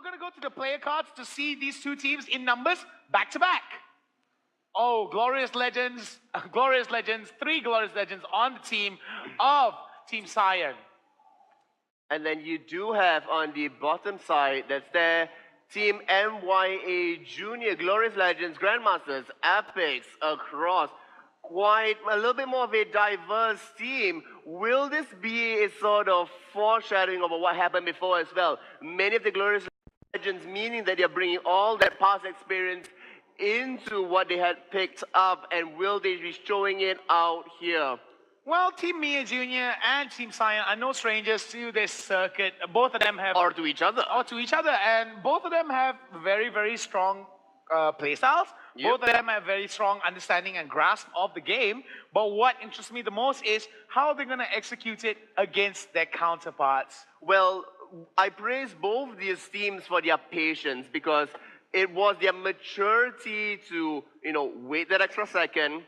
going to go to the player cards to see these two teams in numbers back to back. Oh, glorious legends, three glorious legends on the team of Team SAIYAN. And then you do have on the bottom side, that's their Team MYA Junior, Glorious Legends, Grandmasters, Epics across. Quite a little bit more of a diverse team. Will this be a sort of foreshadowing of what happened before as well? Many of the Glorious Legends, meaning that they're bringing all that past experience into what they had picked up, and will they be showing it out here? Well, Team MYA Junior and Team SAIYAN are no strangers to this circuit. Both of them have... Or to each other. Or to each other. And both of them have very, very strong play styles. Yep. Both of them have very strong understanding and grasp of the game. But what interests me the most is how they're going to execute it against their counterparts. Well, I praise both these teams for their patience, because it was their maturity to, wait that extra second,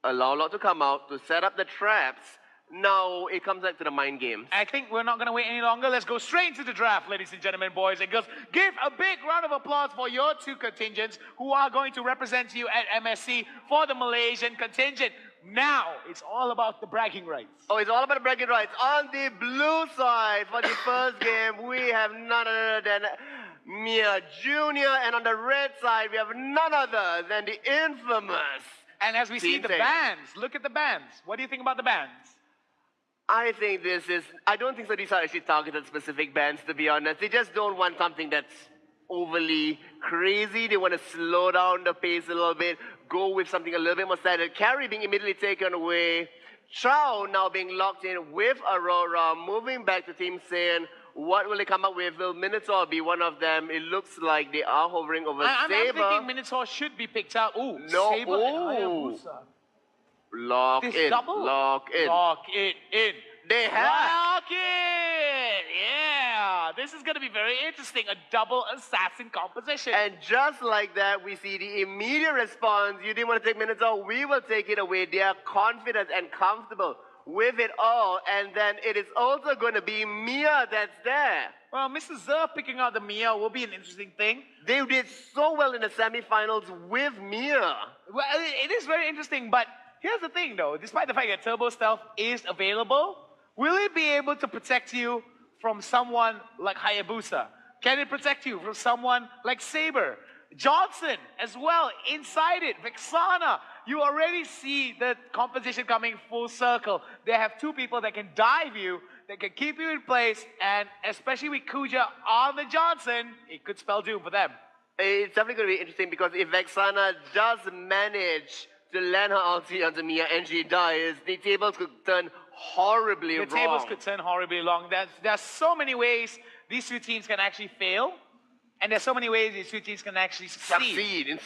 allow a lot to come out, to set up the traps. Now it comes back to the mind games. I think we're not going to wait any longer. Let's go straight into the draft, ladies and gentlemen, boys and girls. Give a big round of applause for your two contingents who are going to represent you at MSC for the Malaysian contingent. Now, it's all about the bragging rights. Oh, it's all about the bragging rights. On the blue side, for the first game, we have none other than MYA Junior. And on the red side, we have none other than the infamous... And as we see the bands, look at the bands. What do you think about the bands? I don't think so these are actually targeted specific bands, to be honest. They just don't want something that's overly crazy. They want to slow down the pace a little bit, go with something a little bit more standard. Carry being immediately taken away. Chow now being locked in with Aurora, moving back to Team SAIYAN. What will they come up with? Will Minotaur be one of them? It looks like they are hovering over Saber. I'm thinking Minotaur should be picked out. Ooh, no. Saber and Hayabusa. Lock this in. Double? Lock in. Lock it in. They have. Lock it. Yeah. This is going to be very interesting. A double assassin composition. And just like that, we see the immediate response. You didn't want to take Minotaur. We will take it away. They are confident and comfortable with it all, and then it is also going to be MYA that's there. Well, Mr. Zer picking out the MYA will be an interesting thing. They did so well in the semi-finals with MYA. Well, it is very interesting, but here's the thing though. Despite the fact that Turbo Stealth is available, will it be able to protect you from someone like Hayabusa? Can it protect you from someone like Saber? Johnson as well, inside it, Vexana. You already see the composition coming full circle. They have two people that can dive you, that can keep you in place, and especially with Kuja on the Johnson, it could spell doom for them. It's definitely going to be interesting, because if Vexana does manage to land her ulti onto MYA and she dies, the tables could turn horribly wrong. The tables could turn horribly wrong. There's so many ways these two teams can actually fail. And there's so many ways these two teams can actually succeed.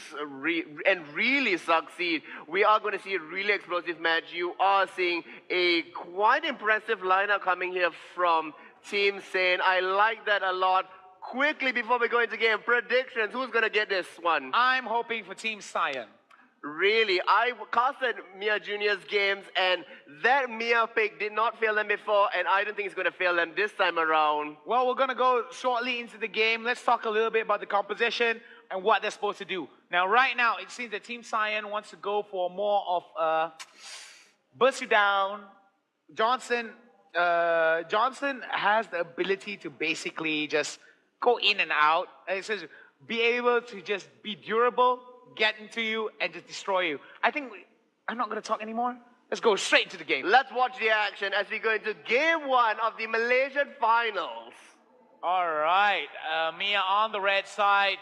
And really succeed. We are going to see a really explosive match. You are seeing a quite impressive lineup coming here from Team SAIYAN. I like that a lot. Quickly, before we go into game, predictions. Who's going to get this one? I'm hoping for Team SAIYAN. Really, I casted MYA Junior's games, and that MYA pick did not fail them before, and I don't think it's going to fail them this time around. Well, we're going to go shortly into the game. Let's talk a little bit about the composition and what they're supposed to do. Now, right now, it seems that Team SAIYAN wants to go for more of burst you down. Johnson has the ability to basically just go in and out. It says be able to just be durable, get into you, and just destroy you. I'm not going to talk anymore. Let's go straight into the game. Let's watch the action as we go into game one of the Malaysian finals. All right. MYA on the red side,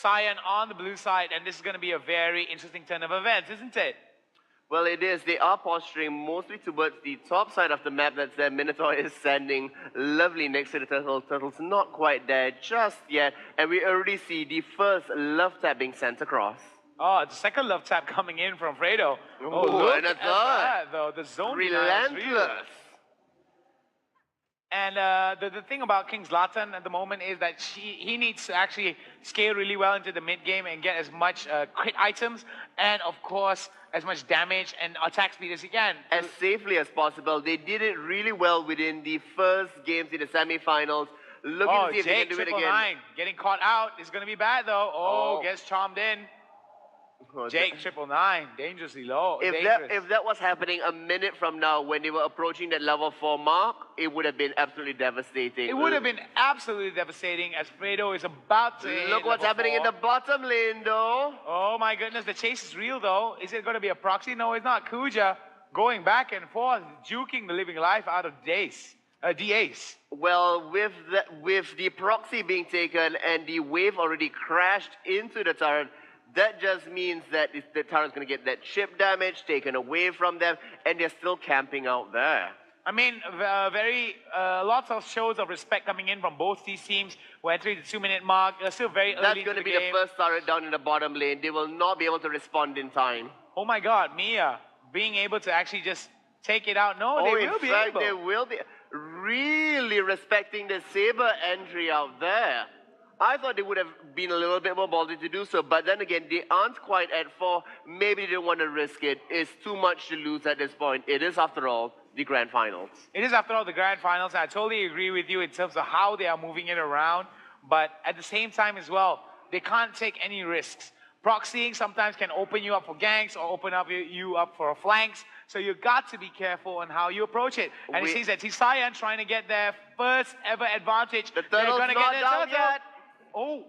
SAIYAN on the blue side, and this is going to be a very interesting turn of events, isn't it? Well, it is. They are posturing mostly towards the top side of the map. That's there. Minotaur is standing lovely next to the turtle. Turtle's not quite there just yet. And we already see the first love tap being sent across. Oh, the second love tap coming in from Fredo. Oh, look at that, though. The zone relentless. And the thing about King Zlatan at the moment is that he needs to actually scale really well into the mid game and get as much crit items and, of course, as much damage and attack speed as he can. As safely as possible. They did it really well within the first games in the semi-finals. looking Oh, to see if he Jake, can do it triple again. nine. Getting caught out is going to be bad, though. Oh, Oh. gets charmed in. Oh, Jake, triple nine. Dangerously low. If Dangerous. that was happening a minute from now when they were approaching that level 4 mark, it would have been absolutely devastating. It would have been absolutely devastating as Fredo is about to hit Look what's level happening in 4. the bottom lane, though. Oh my goodness, the chase is real though. Is it going to be a proxy? No, it's not. Kuja going back and forth, juking the living life out of D-Ace. Well, with the proxy being taken and the wave already crashed into the turret, that just means that the turret's going to get that chip damage taken away from them, and they're still camping out there. I mean, lots of shows of respect coming in from both these teams. We're entering the 2-minute mark. Still very early That's into going to the be game. the first turret down in the bottom lane. They will not be able to respond in time. Oh my God, Mia being able to actually just take it out. No, they will be in fact, able. they will be really respecting the Saber entry out there. I thought they would have been a little bit more bold to do so, but then again, they aren't quite at 4. Maybe they didn't want to risk it. It's too much to lose at this point. It is, after all, the grand finals. It is, after all, the grand finals. I totally agree with you in terms of how they are moving it around, but at the same time as well, they can't take any risks. Proxying sometimes can open you up for ganks or open up you up for flanks, so you got to be careful on how you approach it. And it seems that SAIYAN trying to get their first ever advantage. The turtle's not down yet. Oh,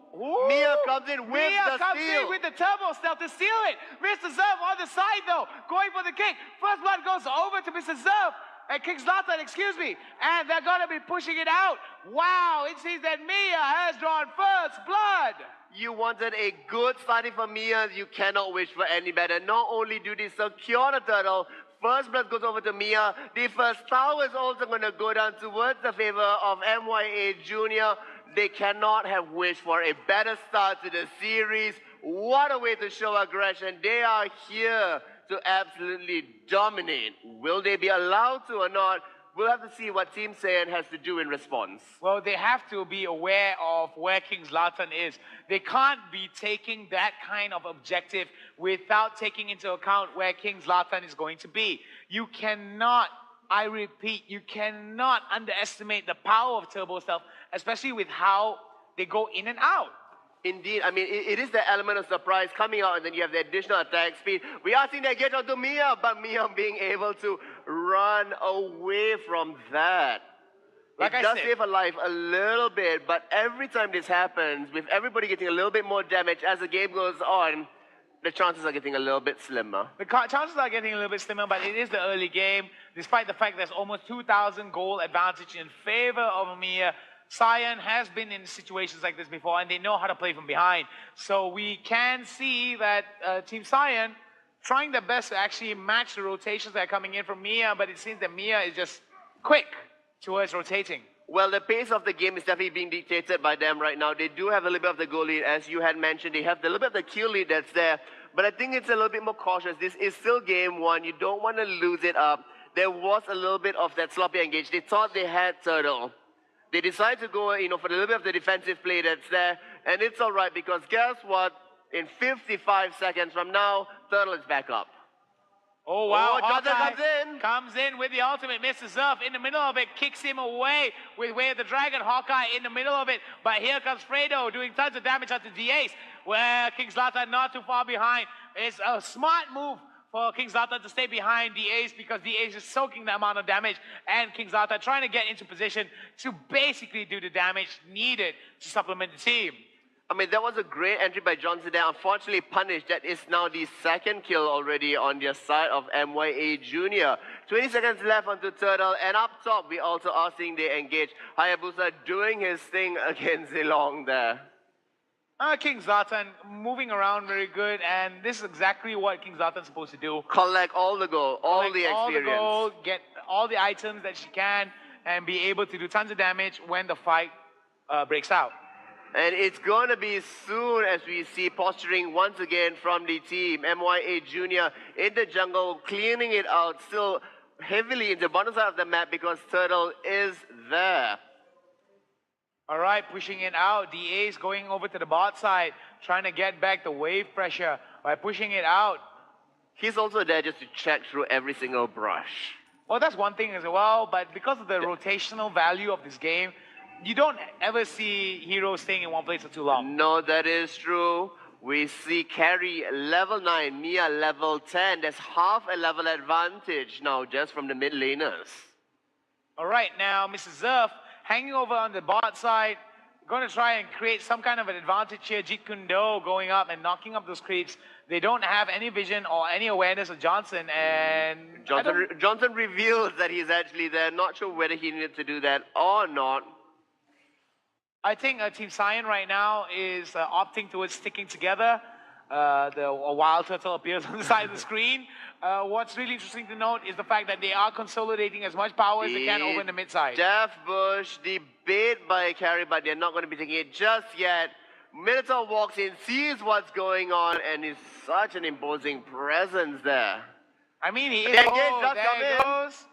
Mia comes in with Mia the comes steal. in with the turbo stealth to steal it. Mr. Zerf on the side though, going for the kick. First blood goes over to Mr. Zerf. And King Zlatan, excuse me. And they're going to be pushing it out. Wow, it seems that Mia has drawn first blood. You wanted a good starting for Mia. You cannot wish for any better. Not only do they secure the turtle, first blood goes over to Mia. The first tower is also going to go down towards the favor of MYA Junior. They cannot have wished for a better start to the series. What a way to show aggression. They are here to absolutely dominate. Will they be allowed to or not? We'll have to see what Team SAIYAN has to do in response. Well, they have to be aware of where King Zlatan is. They can't be taking that kind of objective without taking into account where King Zlatan is going to be. You cannot, I repeat, you cannot underestimate the power of Turbo Stealth, especially with how they go in and out. Indeed, I mean, it is the element of surprise coming out, and then you have the additional attack speed. We are seeing that get onto Mia, but Mia being able to run away from that. Like it does save her life a little bit, but every time this happens, with everybody getting a little bit more damage as the game goes on, the chances are getting a little bit slimmer. The chances are getting a little bit slimmer, but it is the early game. Despite the fact there's almost 2,000 goal advantage in favor of Mia, SAIYAN has been in situations like this before, and they know how to play from behind. So we can see that Team SAIYAN trying their best to actually match the rotations that are coming in from Mia, but it seems that Mia is just quick towards rotating. Well, the pace of the game is definitely being dictated by them right now. They do have a little bit of the goal lead, as you had mentioned. They have a little bit of the kill lead that's there, but I think it's a little bit more cautious. This is still game one. You don't want to lose it up. There was a little bit of that sloppy engage. They thought they had Turtle. They decided to go, for a little bit of the defensive play that's there, and it's all right because guess what? In 55 seconds from now, Turtle is back up. Oh, wow. Hawkeye comes in with the ultimate. Mr. Zerf in the middle of it, kicks him away with Way of the Dragon. Hawkeye in the middle of it, but here comes Fredo doing tons of damage onto D-Ace, where King Zlatan not too far behind. It's a smart move for King Zlatan to stay behind D-Ace because D-Ace is soaking the amount of damage, and King Zlatan trying to get into position to basically do the damage needed to supplement the team. I mean, that was a great entry by Johnson there. Unfortunately punished. That is now the second kill already on the side of MYA Junior. 20 seconds left onto Turtle, and up top, we also are seeing they engage. Hayabusa doing his thing against Zilong there. King Zlatan moving around very good, and this is exactly what King Zlatan's supposed to do. Collect all the gold, all the experience. All the gold, get all the items that she can, and be able to do tons of damage when the fight breaks out. And it's going to be soon as we see posturing once again from the team. MYA Junior in the jungle, cleaning it out, still heavily in the bottom side of the map because Turtle is there. All right, pushing it out. D-Ace going over to the bot side, trying to get back the wave pressure by pushing it out. He's also there just to check through every single brush. Well, that's one thing as well, but because of the rotational value of this game, you don't ever see heroes staying in one place for too long. No, that is true. We see Carry level 9, Mia level 10. There's half a level advantage now just from the mid laners. All right, now Mrs. Zerf hanging over on the bot side, going to try and create some kind of an advantage here. Jeet Kune Do going up and knocking up those creeps. They don't have any vision or any awareness of Johnson, and Johnson reveals that he's actually there. Not sure whether he needed to do that or not. I think Team SAIYAN right now is opting towards sticking together. A wild turtle appears on the side of the screen. What's really interesting to note is the fact that they are consolidating as much power as they can over in the mid side. Death Bush, the bait by Carry, but they're not going to be taking it just yet. Minotaur walks in, sees what's going on, and is such an imposing presence there. I mean, he is. There goes.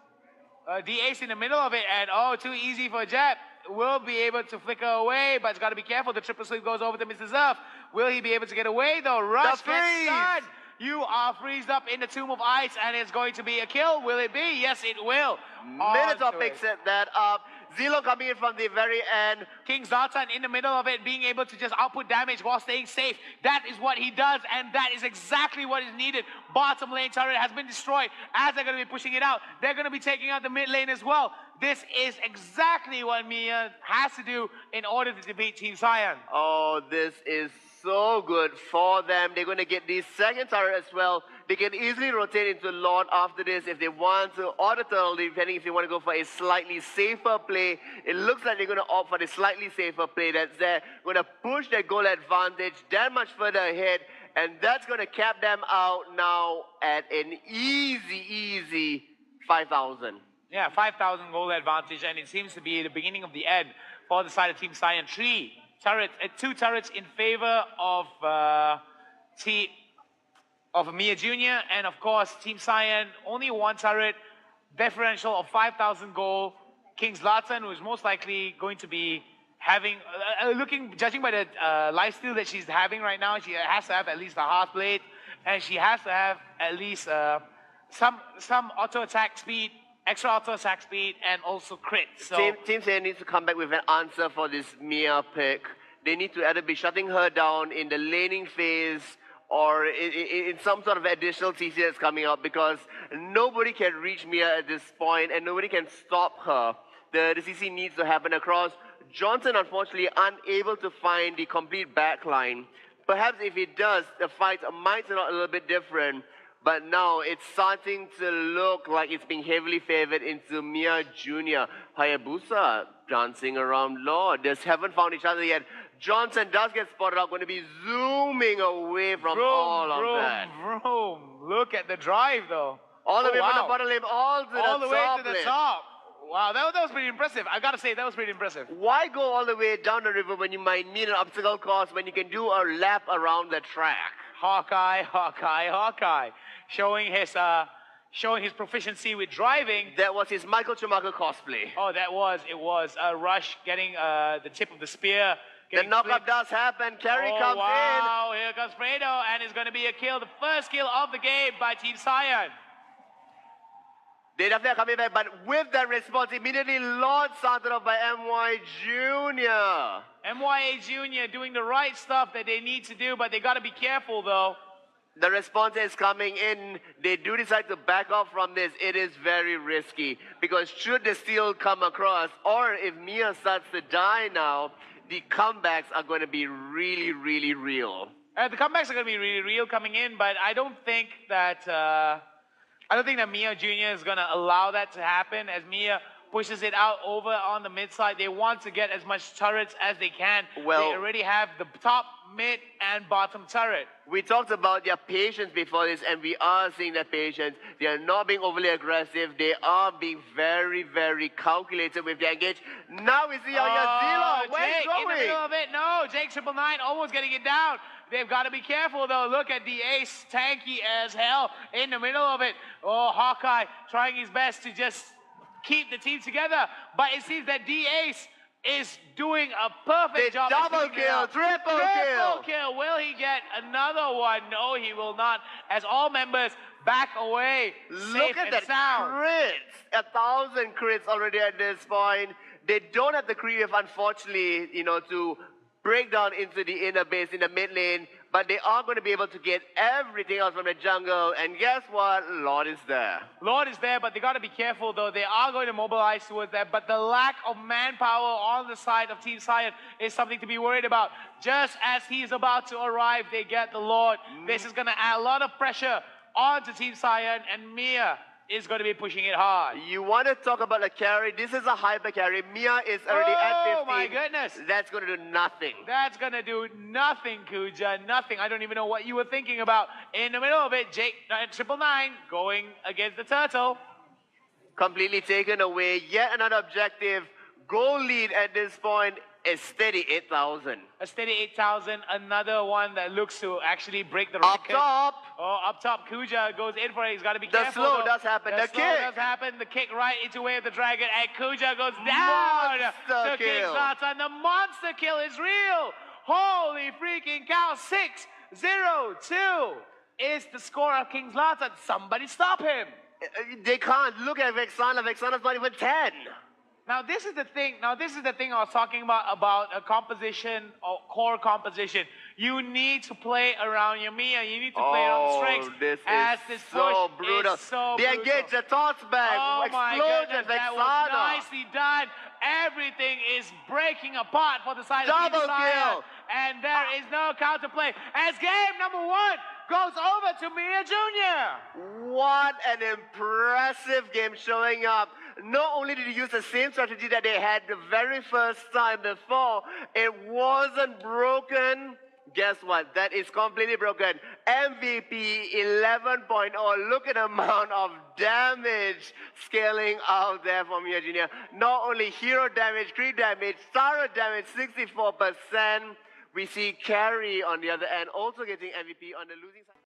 D-Ace in the middle of it, and too easy for Jeb. Will be able to flicker away, but it's got to be careful. The triple sweep goes over to Mr. Zerf. Will he be able to get away, though? Rush gets done. You are freezed up in the Tomb of Ice, and it's going to be a kill. Will it be? Yes, it will. Minotaur picks that up. Zilong coming in from the very end. King Zartan in the middle of it, being able to just output damage while staying safe. That is what he does, and that is exactly what is needed. Bottom lane turret has been destroyed. As they're going to be pushing it out, they're going to be taking out the mid lane as well. This is exactly what Mia has to do in order to defeat Team SAIYAN. Oh, this is so good for them. They're going to get the second turret as well. They can easily rotate into Lord after this if they want to, or the turtle, depending if they want to go for a slightly safer play. It looks like they're going to opt for the slightly safer play that's there. Going to push their goal advantage that much further ahead, and that's going to cap them out now at an easy 5,000. Yeah, 5,000 goal advantage, and it seems to be the beginning of the end for the side of Team SAIYAN. Two turrets in favor of Mia Jr. and of course Team SAIYAN, only one turret, differential of 5,000 gold. King Zlatan, who is most likely going to be having, judging by the lifesteal that she's having right now, she has to have at least a half blade, and she has to have at least some auto attack speed, extra auto attack speed, and also crit. So Team SAIYAN needs to come back with an answer for this Mia pick. They need to either be shutting her down in the laning phase or in some sort of additional CC that's coming up, because nobody can reach Mia at this point and nobody can stop her. The CC needs to happen across. Johnson, unfortunately, unable to find the complete backline. Perhaps if he does, the fight might turn out a little bit different. But now it's starting to look like it's being heavily favored into Mia Jr. Hayabusa dancing around Lord. They haven't found each other yet. Johnson does get spotted out, going to be zooming away from all of that. Look at the drive, though. All the way from the bottom lane, all the way to the top. Wow, that was pretty impressive. I gotta say, that was pretty impressive. Why go all the way down the river when you might need an obstacle course when you can do a lap around the track? Hawkeye. Showing his proficiency with driving. That was his Michael Schumacher cosplay. Oh, it was. Rush getting the tip of the spear. The knockup does happen. Carry comes in. Wow, here comes Fredo, and it's going to be a kill. The first kill of the game by Team SAIYAN. They definitely are coming back, but with that response, immediately Lord started off by MY Jr. MYA Jr. doing the right stuff that they need to do, but they got to be careful, though. The response is coming in. They do decide to back off from this. It is very risky, because should the steal come across, or if Mia starts to die now, the comebacks are going to be really, really real. The comebacks are going to be really real coming in, but I don't think that Mia Jr. is going to allow that to happen. As Mia pushes it out over on the mid side, they want to get as much turrets as they can. Well, they already have the top, mid, and bottom turret. We talked about their patience before this, and we are seeing their patience. They are not being overly aggressive. They are being very, very calculated with their engage. Now we see Yazila. Where Jake in the middle of it. No, Jake 999 almost getting it down. They've got to be careful, though. Look at the ace, tanky as hell in the middle of it. Oh, Hawkeye trying his best to just keep the team together. But it seems that D-Ace is doing a perfect job. Double kill, triple kill. Will he get another one? No, he will not. As all members back away. Look at that crits. 1,000 crits already at this point. They don't have the creative, unfortunately, to break down into the inner base in the mid lane, but they are going to be able to get everything else from the jungle. And guess what? Lord is there. Lord is there, but they got to be careful though. They are going to mobilize towards that, but the lack of manpower on the side of Team SAIYAN is something to be worried about. Just as he's about to arrive, they get the Lord. This is going to add a lot of pressure onto Team SAIYAN, and MYA is going to be pushing it hard. You want to talk about a carry? This is a hyper carry. MYA is already at 15. Oh my goodness. That's going to do nothing. That's going to do nothing, Kuja. Nothing. I don't even know what you were thinking about. In the middle of it, Jake 999 going against the turtle. Completely taken away. Yet another objective. Goal lead at this point is steady 8,000. A steady 8,000. Another one that looks to actually break the Up record. top. Oh, up top. Kuja goes in for it. He's got to be The careful. slow though. does happen. The slow kick. does happen. The kick right into way of the dragon. And Kuja goes down Monster to King kill. Zlatan. The monster kill is real. Holy freaking cow. 6-0-2 is the score of King Zlatan. Somebody stop him. They can't. Look at Vexana. Vexana's not even 10. Now this is the thing. I was talking about a composition or core composition. You need to play around your MYA. You need to play around the strengths. This This so push brutal. is so They brutal. engage the toss back. Oh my Explosion, goodness, that was Vexana. nicely done. Everything is breaking apart for the side of Double Team SAIYAN. kill. And there is no counterplay. As game number 1 goes over to MYA Jr. What an impressive game showing up. Not only did he use the same strategy that they had the very first time before, it wasn't broken. Guess what? That is completely broken. MVP 11.0. Look at the amount of damage scaling out there from MYA Jr. Not only hero damage, creep damage, Star damage 64%. We see Carry on the other end also getting MVP on the losing side.